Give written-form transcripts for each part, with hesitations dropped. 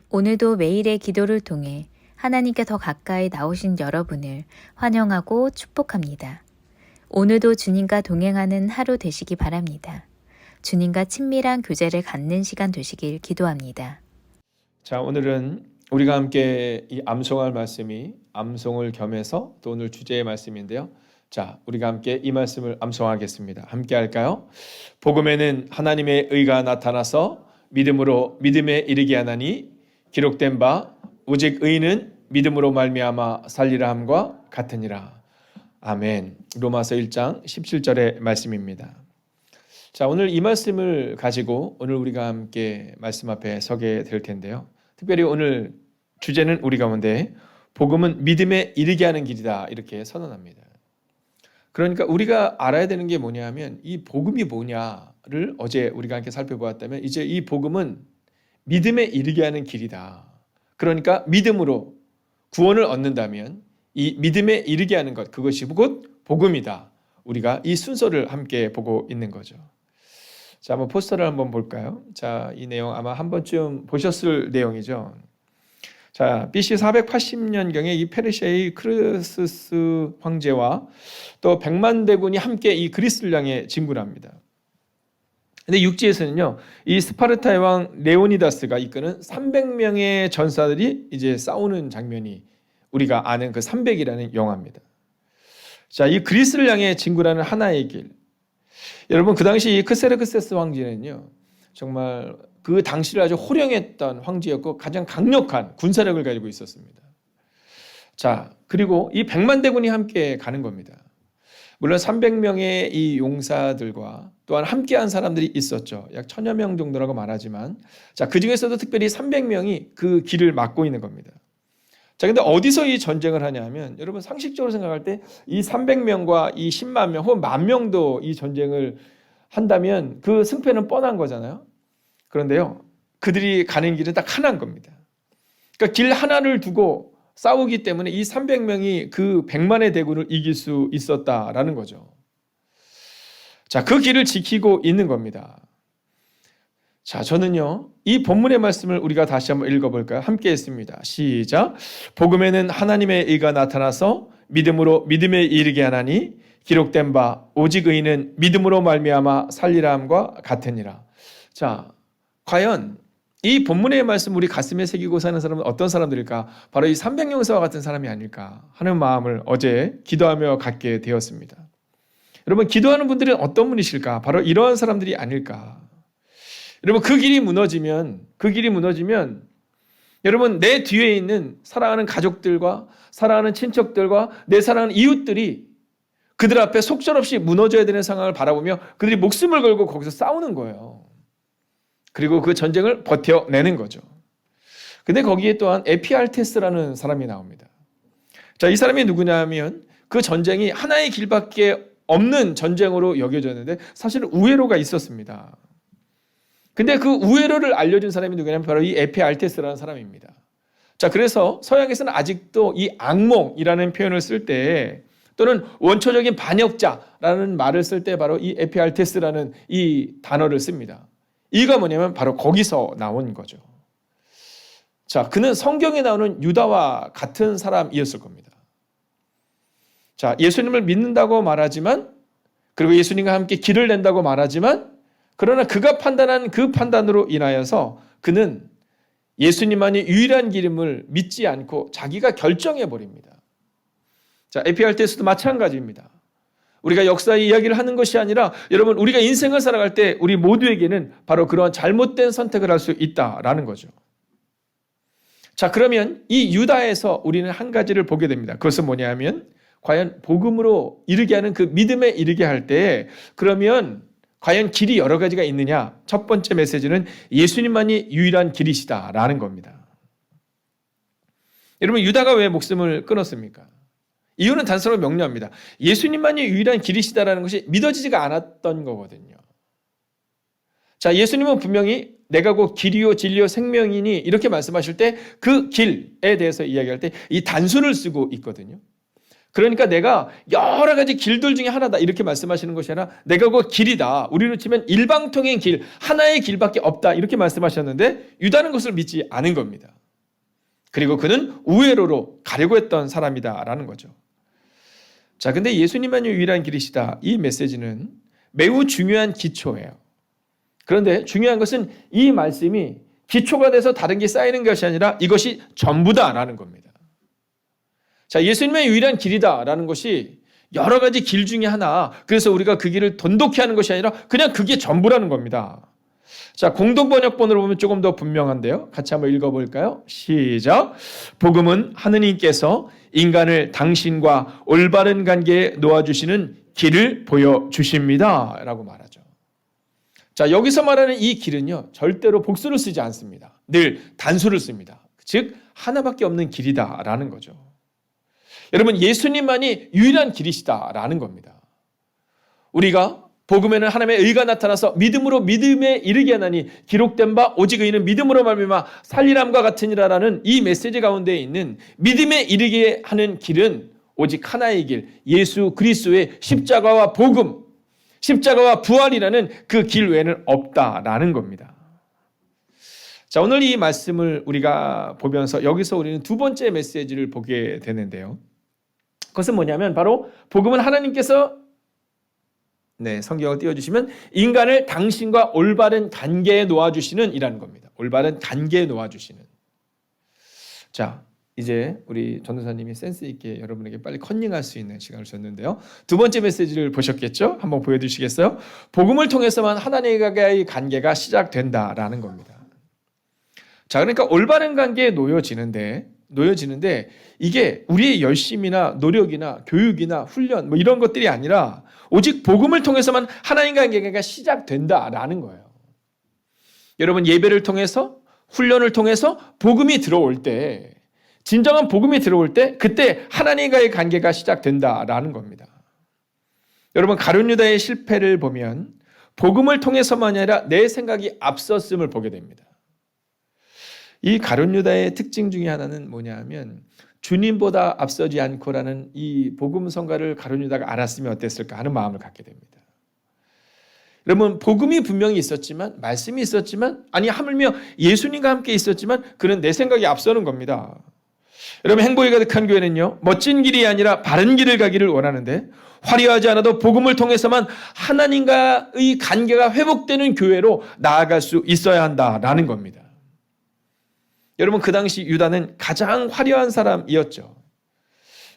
오늘도 매일의 기도를 통해 하나님께 더 가까이 나오신 여러분을 환영하고 축복합니다. 오늘도 주님과 동행하는 하루 되시기 바랍니다. 주님과 친밀한 교제를 갖는 시간 되시길 기도합니다. 자, 오늘은 우리가 함께 이 암송할 말씀이 암송을 겸해서 또 오늘 주제의 말씀인데요. 자, 우리가 함께 이 말씀을 암송하겠습니다. 함께 할까요? 복음에는 하나님의 의가 나타나서 믿음으로 믿음에 이르게 하나니 기록된 바 오직 의는 믿음으로 말미암아 살리라 함과 같으니라. 아멘. 로마서 1장 17절의 말씀입니다. 자, 오늘 이 말씀을 가지고 오늘 우리가 함께 말씀 앞에 서게 될 텐데요. 특별히 오늘 주제는 우리 가운데 복음은 믿음에 이르게 하는 길이다 이렇게 선언합니다. 그러니까 우리가 알아야 되는 게 뭐냐면 이 복음이 뭐냐를 어제 우리가 함께 살펴보았다면 이제 이 복음은 믿음에 이르게 하는 길이다. 그러니까 믿음으로 구원을 얻는다면 이 믿음에 이르게 하는 것, 그것이 곧 복음이다. 우리가 이 순서를 함께 보고 있는 거죠. 자, 한번 포스터를 한번 볼까요? 자, 이 내용 아마 한 번쯤 보셨을 내용이죠. 자, BC 480년경에 이 페르시아의 크루스스 황제와 또 100만 대군이 함께 이 그리스를 향해 진군합니다. 근데 육지에서는요, 이 스파르타의 왕 레오니다스가 이끄는 300명의 전사들이 이제 싸우는 장면이 우리가 아는 그 300이라는 영화입니다. 자, 이 그리스를 향해 진군하는 하나의 길. 여러분, 그 당시 이 크세르크세스 황제는요, 정말 그 당시를 아주 호령했던 황제였고 가장 강력한 군사력을 가지고 있었습니다. 자, 그리고 이 100만 대군이 함께 가는 겁니다. 물론 300명의 이 용사들과 또한 함께한 사람들이 있었죠. 약 1000여 명 정도라고 말하지만, 자, 그 중에서도 특별히 300명이 그 길을 막고 있는 겁니다. 자, 근데 어디서 이 전쟁을 하냐면, 여러분 상식적으로 생각할 때 이 300명과 이 10만 명 혹은 10,000명도 이 전쟁을 한다면 그 승패는 뻔한 거잖아요. 그런데요, 그들이 가는 길은 딱 하나인 겁니다. 그러니까 길 하나를 두고 싸우기 때문에 이 300명이 그 100만의 대군을 이길 수 있었다라는 거죠. 자, 그 길을 지키고 있는 겁니다. 자, 저는요, 이 본문의 말씀을 우리가 다시 한번 읽어볼까요? 함께 했습니다. 시작. 복음에는 하나님의 의가 나타나서 믿음으로 믿음에 이르게 하나니 기록된 바 오직 의는 믿음으로 말미암아 살리라 함과 같으니라. 자, 과연 이 본문의 말씀 우리 가슴에 새기고 사는 사람은 어떤 사람들일까? 바로 이 300용사와 같은 사람이 아닐까 하는 마음을 어제 기도하며 갖게 되었습니다. 여러분, 기도하는 분들은 어떤 분이실까? 바로 이러한 사람들이 아닐까? 여러분, 그 길이 무너지면 여러분, 내 뒤에 있는 사랑하는 가족들과 사랑하는 친척들과 내 사랑하는 이웃들이 그들 앞에 속절없이 무너져야 되는 상황을 바라보며 그들이 목숨을 걸고 거기서 싸우는 거예요. 그리고 그 전쟁을 버텨내는 거죠. 근데 거기에 또한 에피알테스라는 사람이 나옵니다. 자, 이 사람이 누구냐면 그 전쟁이 하나의 길밖에 없는 전쟁으로 여겨졌는데 사실은 우회로가 있었습니다. 근데 그 우회로를 알려준 사람이 누구냐면 바로 이 에피알테스라는 사람입니다. 자, 그래서 서양에서는 아직도 이 악몽이라는 표현을 쓸 때 또는 원초적인 반역자라는 말을 쓸 때 바로 이 에피알테스라는 이 단어를 씁니다. 이가 뭐냐면 바로 거기서 나온 거죠. 자, 그는 성경에 나오는 유다와 같은 사람이었을 겁니다. 자, 예수님을 믿는다고 말하지만, 그리고 예수님과 함께 길을 낸다고 말하지만, 그러나 그가 판단한 그 판단으로 인하여서 그는 예수님만이 유일한 길임을 믿지 않고 자기가 결정해버립니다. 자, 에피알테스도 마찬가지입니다. 우리가 역사의 이야기를 하는 것이 아니라 여러분, 우리가 인생을 살아갈 때 우리 모두에게는 바로 그러한 잘못된 선택을 할 수 있다라는 거죠. 자, 그러면 이 유다에서 우리는 한 가지를 보게 됩니다. 그것은 뭐냐면 과연 복음으로 이르게 하는 그 믿음에 이르게 할 때 그러면 과연 길이 여러 가지가 있느냐? 첫 번째 메시지는 예수님만이 유일한 길이시다라는 겁니다. 여러분, 유다가 왜 목숨을 끊었습니까? 이유는 단서로 명료합니다. 예수님만이 유일한 길이시다라는 것이 믿어지지가 않았던 거거든요. 자, 예수님은 분명히 내가 곧 길이요 진리요 생명이니 이렇게 말씀하실 때 그 길에 대해서 이야기할 때 이 단수를 쓰고 있거든요. 그러니까 내가 여러 가지 길들 중에 하나다 이렇게 말씀하시는 것이 아니라 내가 곧 길이다. 우리로 치면 일방통행 길, 하나의 길밖에 없다 이렇게 말씀하셨는데 유다는 그것을 믿지 않은 겁니다. 그리고 그는 우회로로 가려고 했던 사람이다라는 거죠. 자, 근데 예수님만이 유일한 길이시다. 이 메시지는 매우 중요한 기초예요. 그런데 중요한 것은 이 말씀이 기초가 돼서 다른 게 쌓이는 것이 아니라 이것이 전부다라는 겁니다. 자, 예수님의 유일한 길이다라는 것이 여러 가지 길 중에 하나, 그래서 우리가 그 길을 돈독히 하는 것이 아니라 그냥 그게 전부라는 겁니다. 자, 공동번역본으로 보면 조금 더 분명한데요. 같이 한번 읽어볼까요? 시작. 복음은 하느님께서 인간을 당신과 올바른 관계에 놓아주시는 길을 보여주십니다. 라고 말하죠. 자, 여기서 말하는 이 길은요, 절대로 복수를 쓰지 않습니다. 늘 단수를 씁니다. 즉, 하나밖에 없는 길이다라는 거죠. 여러분, 예수님만이 유일한 길이시다라는 겁니다. 우리가 복음에는 하나님의 의가 나타나서 믿음으로 믿음에 이르게 하나니 기록된 바 오직 의인은 믿음으로 말미암아 살리람과 같으니라라는 이 메시지 가운데 있는 믿음에 이르게 하는 길은 오직 하나의 길, 예수 그리스도의 십자가와 복음, 십자가와 부활이라는 그 길 외에는 없다라는 겁니다. 자, 오늘 이 말씀을 우리가 보면서 여기서 우리는 두 번째 메시지를 보게 되는데요. 그것은 뭐냐면 바로 복음은 하나님께서 성경을 띄워주시면 인간을 당신과 올바른 관계에 놓아주시는 이라는 겁니다. 올바른 관계에 놓아주시는. 자, 이제 우리 전도사님이 센스 있게 여러분에게 빨리 컨닝할 수 있는 시간을 줬는데요. 두 번째 메시지를 보셨겠죠? 한번 보여주시겠어요? 복음을 통해서만 하나님과의 관계가 시작된다라는 겁니다. 자, 그러니까 올바른 관계에 놓여지는데 이게 우리의 열심이나 노력이나 교육이나 훈련 뭐 이런 것들이 아니라 오직 복음을 통해서만 하나님과 관계가 시작된다라는 거예요. 여러분, 예배를 통해서 훈련을 통해서 복음이 들어올 때, 진정한 복음이 들어올 때 그때 하나님과의 관계가 시작된다라는 겁니다. 여러분, 가룟 유다의 실패를 보면 복음을 통해서만이 아니라 내 생각이 앞섰음을 보게 됩니다. 이 가룟 유다의 특징 중에 하나는 뭐냐면 주님보다 앞서지 않고라는 이 복음 성가를 가룟 유다가 알았으면 어땠을까 하는 마음을 갖게 됩니다. 여러분, 복음이 분명히 있었지만, 말씀이 있었지만, 아니 하물며 예수님과 함께 있었지만 그는 내 생각이 앞서는 겁니다. 여러분, 행복이 가득한 교회는요, 멋진 길이 아니라 바른 길을 가기를 원하는데 화려하지 않아도 복음을 통해서만 하나님과의 관계가 회복되는 교회로 나아갈 수 있어야 한다라는 겁니다. 여러분, 그 당시 유다는 가장 화려한 사람이었죠.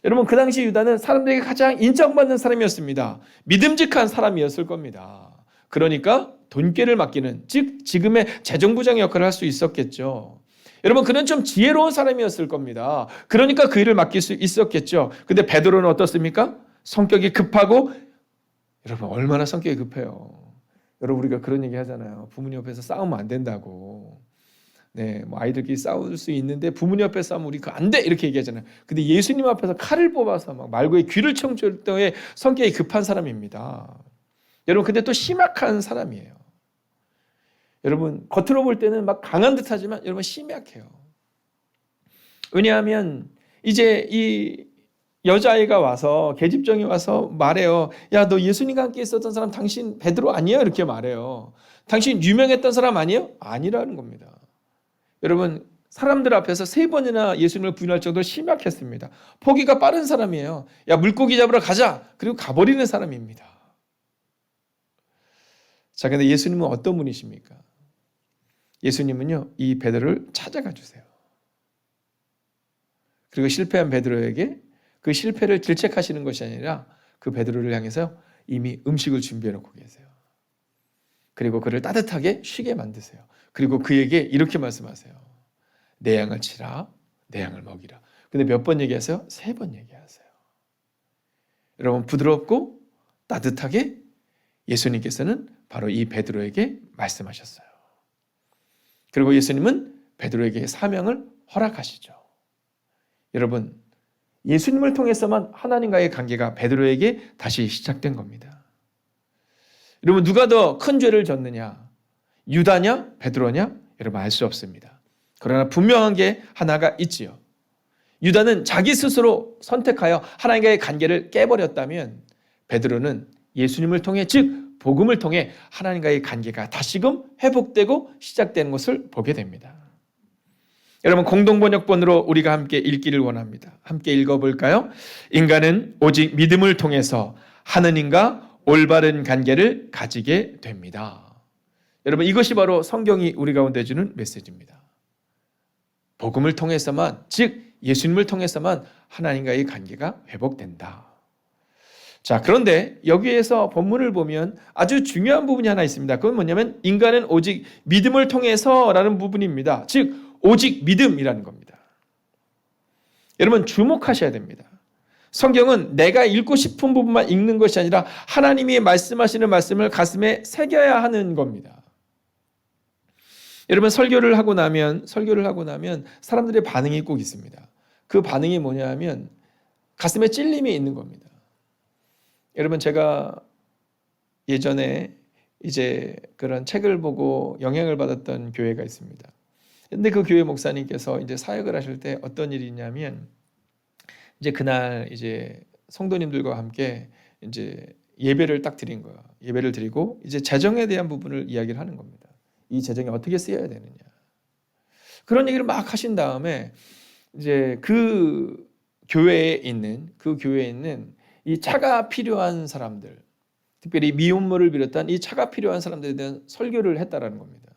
여러분, 그 당시 유다는 사람들에게 가장 인정받는 사람이었습니다. 믿음직한 사람이었을 겁니다. 그러니까 돈꾀를 맡기는, 즉 지금의 재정부장의 역할을 할 수 있었겠죠. 여러분, 그는 좀 지혜로운 사람이었을 겁니다. 그러니까 그 일을 맡길 수 있었겠죠. 근데 베드로는 어떻습니까? 성격이 급하고, 여러분 얼마나 성격이 급해요. 여러분, 우리가 그런 얘기 하잖아요. 부모님 옆에서 싸우면 안 된다고. 뭐 아이들끼리 싸울 수 있는데 부모님 앞에서 싸우면 우리 그거 안 돼 이렇게 얘기하잖아요. 근데 예수님 앞에서 칼을 뽑아서 막 말고의 귀를 청줄 때에 성격이 급한 사람입니다. 여러분, 근데 또 심약한 사람이에요. 여러분, 겉으로 볼 때는 막 강한 듯하지만 여러분 심약해요. 왜냐하면 이제 이 여자아이가 와서, 계집종이 와서 말해요. 야, 너 예수님과 함께 있었던 사람 당신 베드로 아니에요? 이렇게 말해요. 당신 유명했던 사람 아니에요? 아니라는 겁니다. 여러분, 사람들 앞에서 3번이나 예수님을 부인할 정도로 심약했습니다. 포기가 빠른 사람이에요. 야, 물고기 잡으러 가자. 그리고 가버리는 사람입니다. 자, 근데 예수님은 어떤 분이십니까? 예수님은요, 이 베드로를 찾아가 주세요. 그리고 실패한 베드로에게 그 실패를 질책하시는 것이 아니라 그 베드로를 향해서 이미 음식을 준비해 놓고 계세요. 그리고 그를 따뜻하게 쉬게 만드세요. 그리고 그에게 이렇게 말씀하세요. 내 양을 치라, 내 양을 먹이라. 근데 몇 번 얘기하세요? 3번 얘기하세요. 여러분, 부드럽고 따뜻하게 예수님께서는 바로 이 베드로에게 말씀하셨어요. 그리고 예수님은 베드로에게 사명을 허락하시죠. 여러분, 예수님을 통해서만 하나님과의 관계가 베드로에게 다시 시작된 겁니다. 여러분, 누가 더 큰 죄를 졌느냐? 유다냐? 베드로냐? 여러분, 알 수 없습니다. 그러나 분명한 게 하나가 있지요. 유다는 자기 스스로 선택하여 하나님과의 관계를 깨버렸다면 베드로는 예수님을 통해, 즉 복음을 통해 하나님과의 관계가 다시금 회복되고 시작되는 것을 보게 됩니다. 여러분 공동번역본으로 우리가 함께 읽기를 원합니다. 함께 읽어볼까요? 인간은 오직 믿음을 통해서 하느님과 올바른 관계를 가지게 됩니다. 여러분 이것이 바로 성경이 우리 가운데 주는 메시지입니다. 복음을 통해서만, 즉 예수님을 통해서만 하나님과의 관계가 회복된다. 자, 그런데 여기에서 본문을 보면 아주 중요한 부분이 하나 있습니다. 그건 뭐냐면 인간은 오직 믿음을 통해서라는 부분입니다. 즉 오직 믿음이라는 겁니다. 여러분 주목하셔야 됩니다. 성경은 내가 읽고 싶은 부분만 읽는 것이 아니라 하나님이 말씀하시는 말씀을 가슴에 새겨야 하는 겁니다. 여러분 설교를 하고 나면 사람들의 반응이 꼭 있습니다. 그 반응이 뭐냐 하면 가슴에 찔림이 있는 겁니다. 여러분 제가 예전에 이제 그런 책을 보고 영향을 받았던 교회가 있습니다. 근데 그 교회 목사님께서 이제 사역을 하실 때 어떤 일이 있냐면 이제 그날 이제 성도님들과 함께 이제 예배를 딱 드린 거예요. 예배를 드리고 이제 재정에 대한 부분을 이야기를 하는 겁니다. 이 재정이 어떻게 쓰여야 되느냐. 그런 얘기를 막 하신 다음에 이제 그 교회에 있는 이 차가 필요한 사람들, 특별히 미혼모를 비롯한 이 차가 필요한 사람들에 대한 설교를 했다라는 겁니다.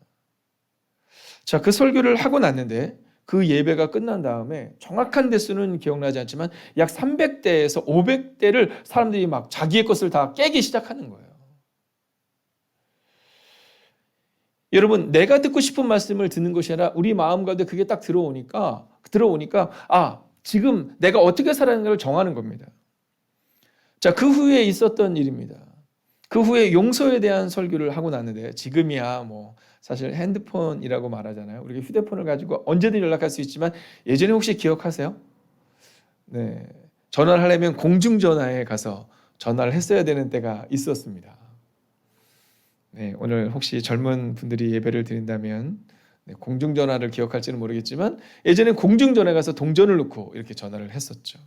자, 그 설교를 하고 났는데 그 예배가 끝난 다음에 정확한 대수는 기억나지 않지만 약 300대에서 500대를 사람들이 막 자기의 것을 다 깨기 시작하는 거예요. 여러분, 내가 듣고 싶은 말씀을 듣는 것이 아니라 우리 마음 가운데 그게 딱 들어오니까 지금 내가 어떻게 살아가는가를 정하는 겁니다. 자, 그 후에 있었던 일입니다. 그 후에 용서에 대한 설교를 하고 났는데 지금이야 뭐 사실 핸드폰이라고 말하잖아요. 우리가 휴대폰을 가지고 언제든 연락할 수 있지만 예전에 혹시 기억하세요? 네, 전화를 하려면 공중전화에 가서 전화를 했어야 되는 때가 있었습니다. 네, 오늘 혹시 젊은 분들이 예배를 드린다면 공중전화를 기억할지는 모르겠지만 예전에 공중전화에 가서 동전을 넣고 이렇게 전화를 했었죠.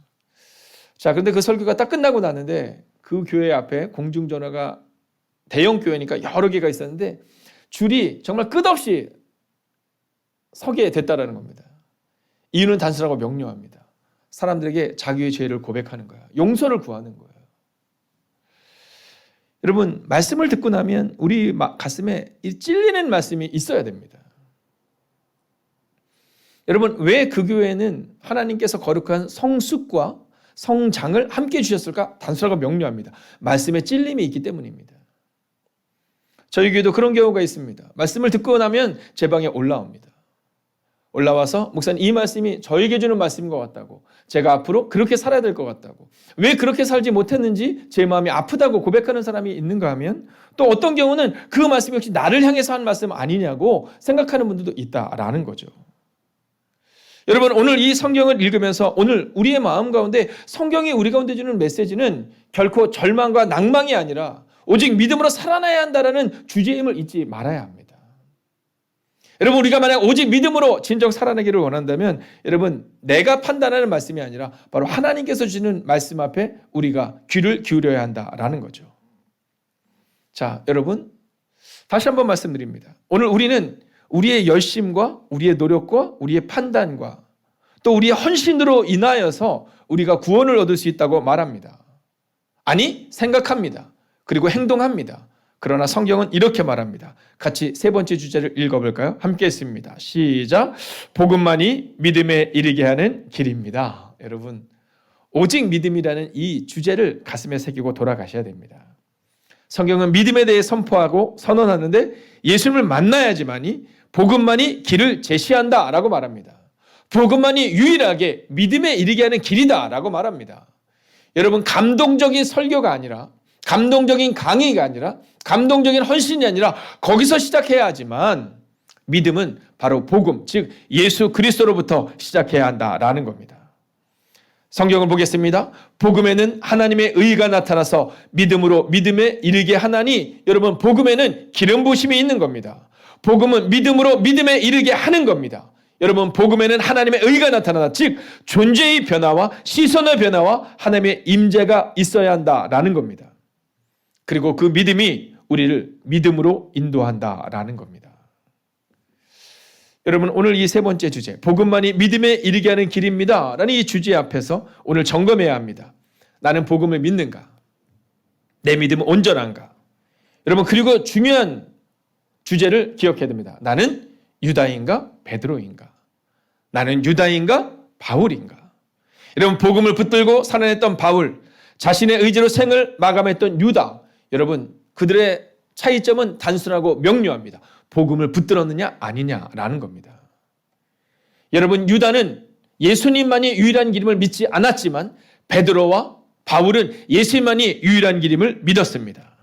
자, 그런데 그 설교가 딱 끝나고 나는데 그 교회 앞에 공중전화가 대형 교회니까 여러 개가 있었는데 줄이 정말 끝없이 서게 됐다라는 겁니다. 이유는 단순하고 명료합니다. 사람들에게 자기의 죄를 고백하는 거예요. 용서를 구하는 거예요. 여러분, 말씀을 듣고 나면 우리 가슴에 찔리는 말씀이 있어야 됩니다. 여러분, 왜 그 교회는 하나님께서 거룩한 성숙과 성장을 함께 주셨을까? 단순하고 명료합니다. 말씀에 찔림이 있기 때문입니다. 저희 교회도 그런 경우가 있습니다. 말씀을 듣고 나면 제 방에 올라옵니다. 올라와서 목사님 이 말씀이 저에게 주는 말씀인 것 같다고, 제가 앞으로 그렇게 살아야 될 것 같다고, 왜 그렇게 살지 못했는지 제 마음이 아프다고 고백하는 사람이 있는가 하면 또 어떤 경우는 그 말씀이 혹시 나를 향해서 한 말씀 아니냐고 생각하는 분들도 있다라는 거죠. 여러분, 오늘 이 성경을 읽으면서 오늘 우리의 마음 가운데 성경이 우리 가운데 주는 메시지는 결코 절망과 낭망이 아니라 오직 믿음으로 살아나야 한다는 주제임을 잊지 말아야 합니다. 여러분, 우리가 만약 오직 믿음으로 진정 살아나기를 원한다면 여러분, 내가 판단하는 말씀이 아니라 바로 하나님께서 주시는 말씀 앞에 우리가 귀를 기울여야 한다라는 거죠. 자, 여러분, 다시 한번 말씀드립니다. 오늘 우리는 우리의 열심과 우리의 노력과 우리의 판단과 또 우리의 헌신으로 인하여서 우리가 구원을 얻을 수 있다고 말합니다. 아니, 생각합니다. 그리고 행동합니다. 그러나 성경은 이렇게 말합니다. 같이 세 번째 주제를 읽어볼까요? 함께 했습니다. 시작. 복음만이 믿음에 이르게 하는 길입니다. 여러분, 오직 믿음이라는 이 주제를 가슴에 새기고 돌아가셔야 됩니다. 성경은 믿음에 대해 선포하고 선언하는데 예수님을 만나야지만이 복음만이 길을 제시한다라고 말합니다. 복음만이 유일하게 믿음에 이르게 하는 길이다라고 말합니다. 여러분, 감동적인 설교가 아니라, 감동적인 강의가 아니라, 감동적인 헌신이 아니라 거기서 시작해야 하지만 믿음은 바로 복음, 즉 예수 그리스도로부터 시작해야 한다라는 겁니다. 성경을 보겠습니다. 복음에는 하나님의 의가 나타나서 믿음으로 믿음에 이르게 하나니, 여러분, 복음에는 기름 부으심이 있는 겁니다. 복음은 믿음으로 믿음에 이르게 하는 겁니다. 여러분, 복음에는 하나님의 의가 나타나다, 즉 존재의 변화와 시선의 변화와 하나님의 임재가 있어야 한다라는 겁니다. 그리고 그 믿음이 우리를 믿음으로 인도한다라는 겁니다. 여러분, 오늘 이 세 번째 주제, 복음만이 믿음에 이르게 하는 길입니다 라는 이 주제 앞에서 오늘 점검해야 합니다. 나는 복음을 믿는가? 내 믿음은 온전한가? 여러분, 그리고 중요한 주제를 기억해야 됩니다. 나는 유다인가 베드로인가? 나는 유다인가 바울인가? 여러분, 복음을 붙들고 살아냈던 바울, 자신의 의지로 생을 마감했던 유다, 여러분, 그들의 차이점은 단순하고 명료합니다. 복음을 붙들었느냐 아니냐라는 겁니다. 여러분, 유다는 예수님만이 유일한 길임을 믿지 않았지만 베드로와 바울은 예수님만이 유일한 길임을 믿었습니다.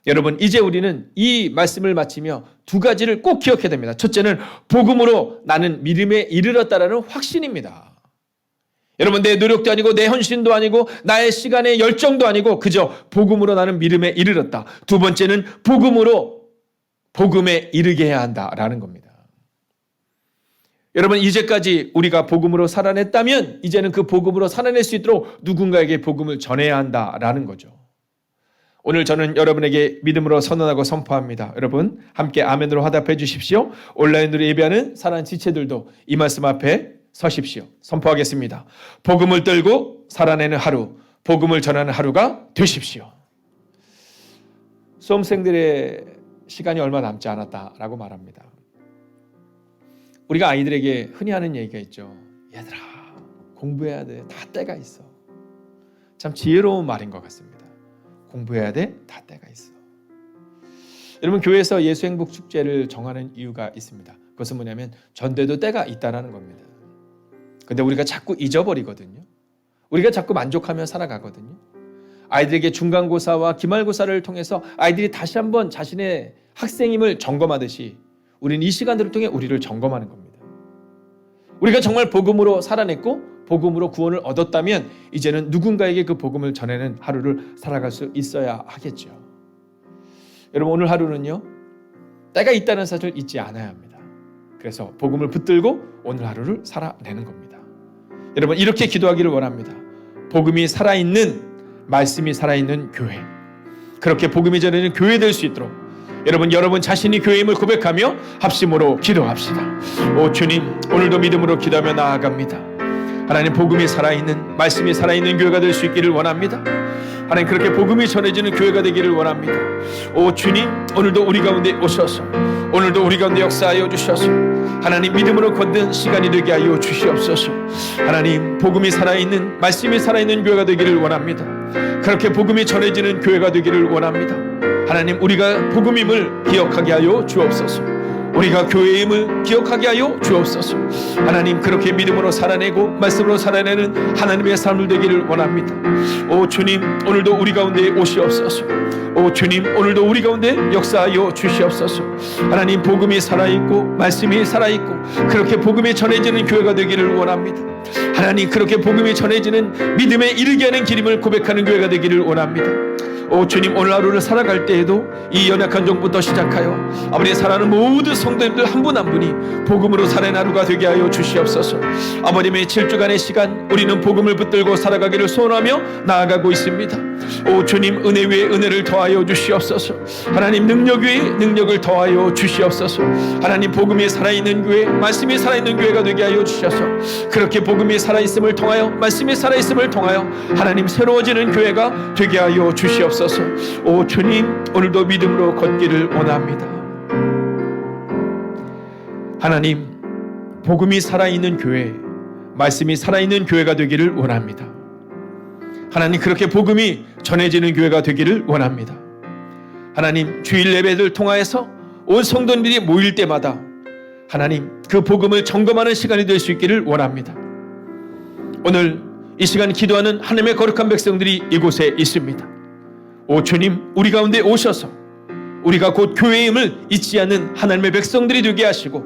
여러분, 이제 우리는 이 말씀을 마치며 두 가지를 꼭 기억해야 됩니다. 첫째는 복음으로 나는 믿음에 이르렀다라는 확신입니다. 여러분, 내 노력도 아니고 내 헌신도 아니고 나의 시간의 열정도 아니고 그저 복음으로 나는 믿음에 이르렀다. 두 번째는 복음으로 복음에 이르게 해야 한다라는 겁니다. 여러분, 이제까지 우리가 복음으로 살아냈다면 이제는 그 복음으로 살아낼 수 있도록 누군가에게 복음을 전해야 한다라는 거죠. 오늘 저는 여러분에게 믿음으로 선언하고 선포합니다. 여러분, 함께 아멘으로 화답해 주십시오. 온라인으로 예배하는 사랑하는 지체들도 이 말씀 앞에 서십시오. 선포하겠습니다. 복음을 들고 살아내는 하루, 복음을 전하는 하루가 되십시오. 수험생들의 시간이 얼마 남지 않았다라고 말합니다. 우리가 아이들에게 흔히 하는 얘기가 있죠. 얘들아, 공부해야 돼. 다 때가 있어. 참 지혜로운 말인 것 같습니다. 공부해야 돼. 다 때가 있어. 여러분, 교회에서 예수행복 축제를 정하는 이유가 있습니다. 그것은 뭐냐면 전대도 때가 있다는 겁니다. 근데 우리가 자꾸 잊어버리거든요. 우리가 자꾸 만족하며 살아가거든요. 아이들에게 중간고사와 기말고사를 통해서 아이들이 다시 한번 자신의 학생임을 점검하듯이 우리는 이 시간들을 통해 우리를 점검하는 겁니다. 우리가 정말 복음으로 살아냈고 복음으로 구원을 얻었다면 이제는 누군가에게 그 복음을 전하는 하루를 살아갈 수 있어야 하겠죠. 여러분, 오늘 하루는요, 때가 있다는 사실을 잊지 않아야 합니다. 그래서 복음을 붙들고 오늘 하루를 살아내는 겁니다. 여러분, 이렇게 기도하기를 원합니다. 복음이 살아있는, 말씀이 살아있는 교회, 그렇게 복음이 전해지는 교회 될 수 있도록 여러분 자신이 교회임을 고백하며 합심으로 기도합시다. 오 주님, 오늘도 믿음으로 기도하며 나아갑니다. 하나님, 복음이 살아있는, 말씀이 살아있는 교회가 될 수 있기를 원합니다. 하나님, 그렇게 복음이 전해지는 교회가 되기를 원합니다. 오 주님, 오늘도 우리 가운데 오셔서, 오늘도 우리 가운데 역사하여 주셔서 하나님, 믿음으로 걷는 시간이 되게 하여 주시옵소서. 하나님, 복음이 살아있는, 말씀이 살아있는 교회가 되기를 원합니다. 그렇게 복음이 전해지는 교회가 되기를 원합니다. 하나님, 우리가 복음임을 기억하게 하여 주옵소서. 우리가 교회임을 기억하게 하여 주옵소서. 하나님, 그렇게 믿음으로 살아내고 말씀으로 살아내는 하나님의 삶을 되기를 원합니다. 오 주님, 오늘도 우리 가운데 오시옵소서. 오 주님, 오늘도 우리 가운데 역사하여 주시옵소서. 하나님, 복음이 살아있고 말씀이 살아있고 그렇게 복음이 전해지는 교회가 되기를 원합니다. 하나님, 그렇게 복음이 전해지는 믿음에 이르게 하는 길임을 고백하는 교회가 되기를 원합니다. 오 주님, 오늘 하루를 살아갈 때에도 이 연약한 종부터 시작하여 아버지 사랑하는 모든 성도님들 한 분 한 분이 복음으로 살아낸 하루가 되게 하여 주시옵소서. 아버님의 7주간의 시간 우리는 복음을 붙들고 살아가기를 소원하며 나아가고 있습니다. 오 주님, 은혜 위에 은혜를 더하여 주시옵소서. 하나님, 능력 위에 능력을 더하여 주시옵소서. 하나님, 복음이 살아있는 교회, 말씀이 살아있는 교회가 되게 하여 주셔서 그렇게 복음이 살아있음을 통하여, 말씀이 살아있음을 통하여 하나님, 새로워지는 교회가 되게 하여 주시옵소서. 오 주님, 오늘도 믿음으로 걷기를 원합니다. 하나님, 복음이 살아있는 교회, 말씀이 살아있는 교회가 되기를 원합니다. 하나님, 그렇게 복음이 전해지는 교회가 되기를 원합니다. 하나님, 주일 예배를 통하여서 온 성도님들이 모일 때마다 하나님, 그 복음을 점검하는 시간이 될 수 있기를 원합니다. 오늘 이 시간 기도하는 하나님의 거룩한 백성들이 이곳에 있습니다. 오 주님, 우리 가운데 오셔서 우리가 곧 교회임을 잊지 않는 하나님의 백성들이 되게 하시고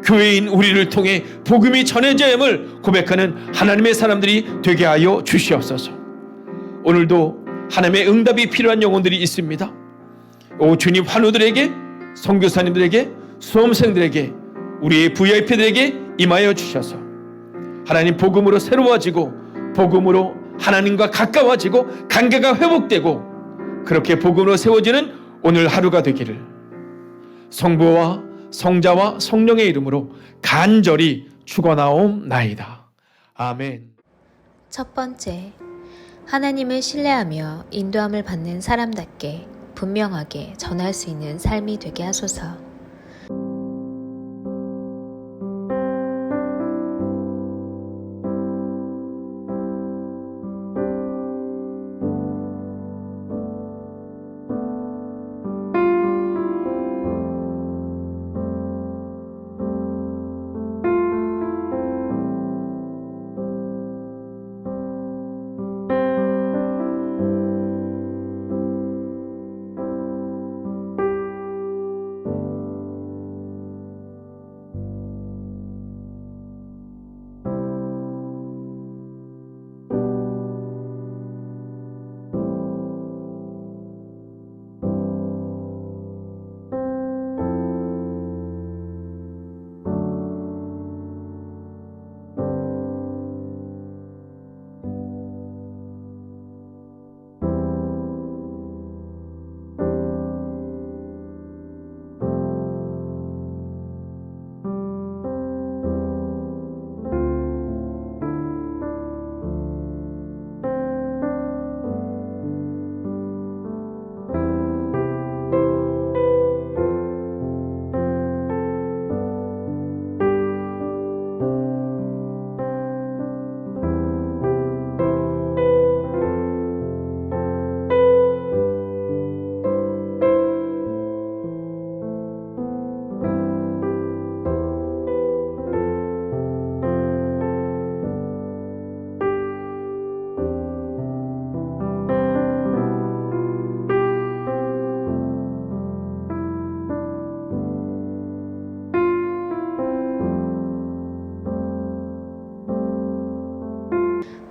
교회인 우리를 통해 복음이 전해져야 함을 고백하는 하나님의 사람들이 되게 하여 주시옵소서. 오늘도 하나님의 응답이 필요한 영혼들이 있습니다. 오 주님, 환우들에게, 선교사님들에게, 수험생들에게, 우리의 VIP들에게 임하여 주셔서 하나님, 복음으로 새로워지고 복음으로 하나님과 가까워지고 관계가 회복되고 그렇게 복음으로 세워지는 오늘 하루가 되기를, 성부와 성자와 성령의 이름으로 간절히 축원하옵나이다. 아멘. 첫 번째, 하나님을 신뢰하며 인도함을 받는 사람답게 분명하게 전할 수 있는 삶이 되게 하소서.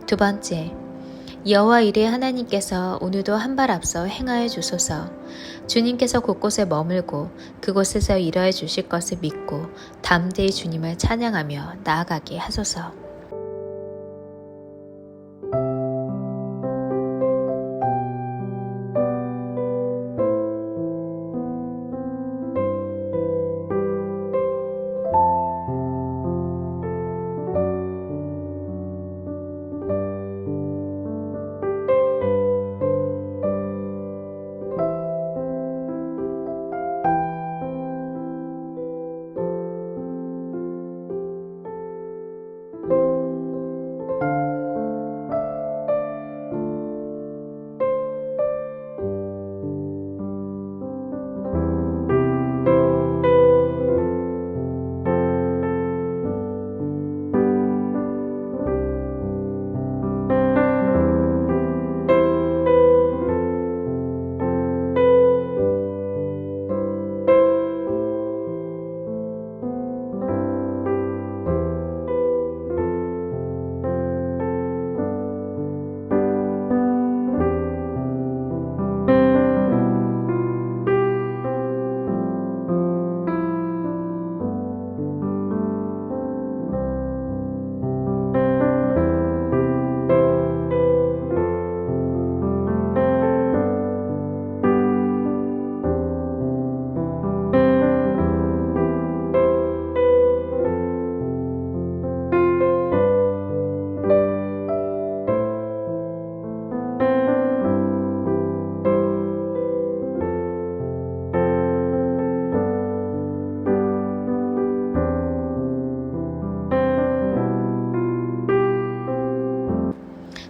두 번째, 여호와 이레 하나님께서 오늘도 한 발 앞서 행하여 주소서. 주님께서 곳곳에 머물고 그곳에서 일하여 주실 것을 믿고 담대히 주님을 찬양하며 나아가게 하소서.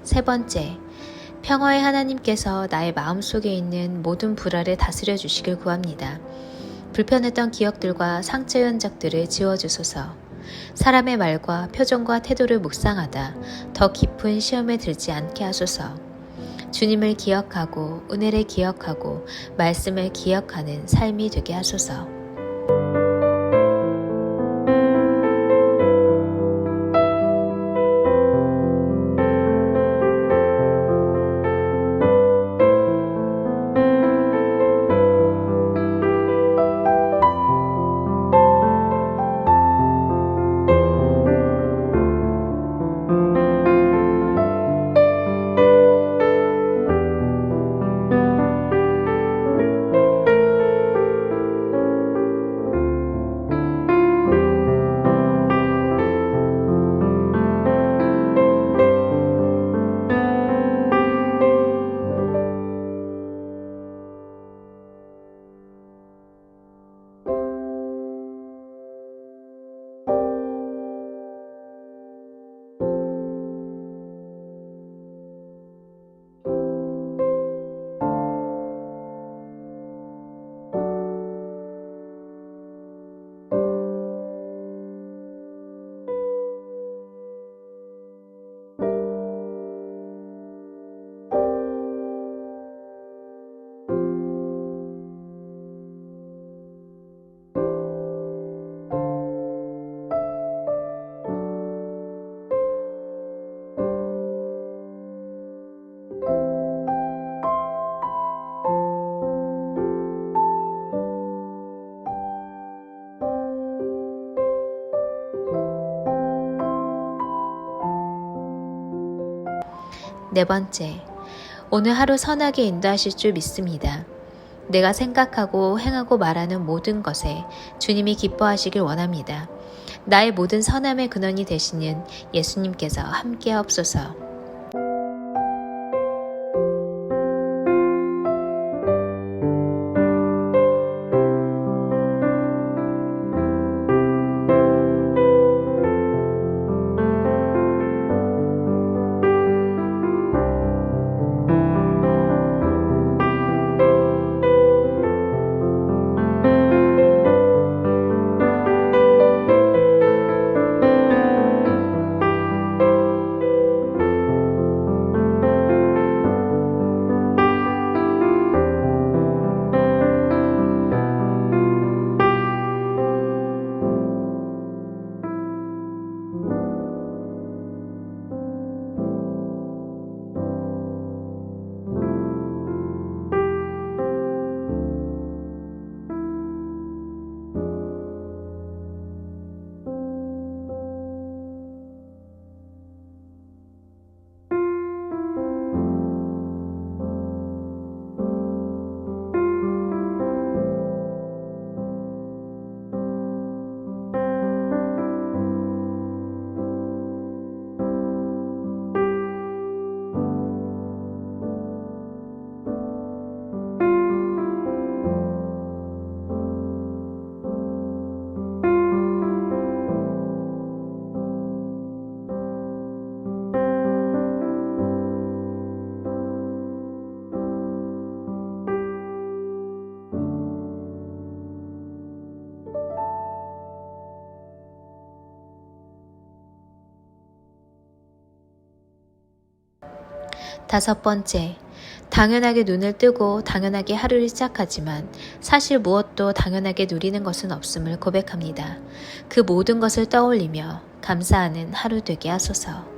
세 번째, 평화의 하나님께서 나의 마음속에 있는 모든 불화를 다스려 주시길 구합니다. 불편했던 기억들과 상처 흔적들을 지워주소서. 사람의 말과 표정과 태도를 묵상하다 더 깊은 시험에 들지 않게 하소서. 주님을 기억하고 은혜를 기억하고 말씀을 기억하는 삶이 되게 하소서. 네 번째, 오늘 하루 선하게 인도하실 줄 믿습니다. 내가 생각하고 행하고 말하는 모든 것에 주님이 기뻐하시길 원합니다. 나의 모든 선함의 근원이 되시는 예수님께서 함께하옵소서. 다섯 번째, 당연하게 눈을 뜨고 당연하게 하루를 시작하지만 사실 무엇도 당연하게 누리는 것은 없음을 고백합니다. 그 모든 것을 떠올리며 감사하는 하루 되게 하소서.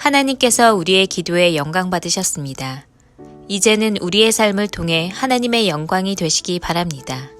하나님께서 우리의 기도에 영광 받으셨습니다. 이제는 우리의 삶을 통해 하나님의 영광이 되시기 바랍니다.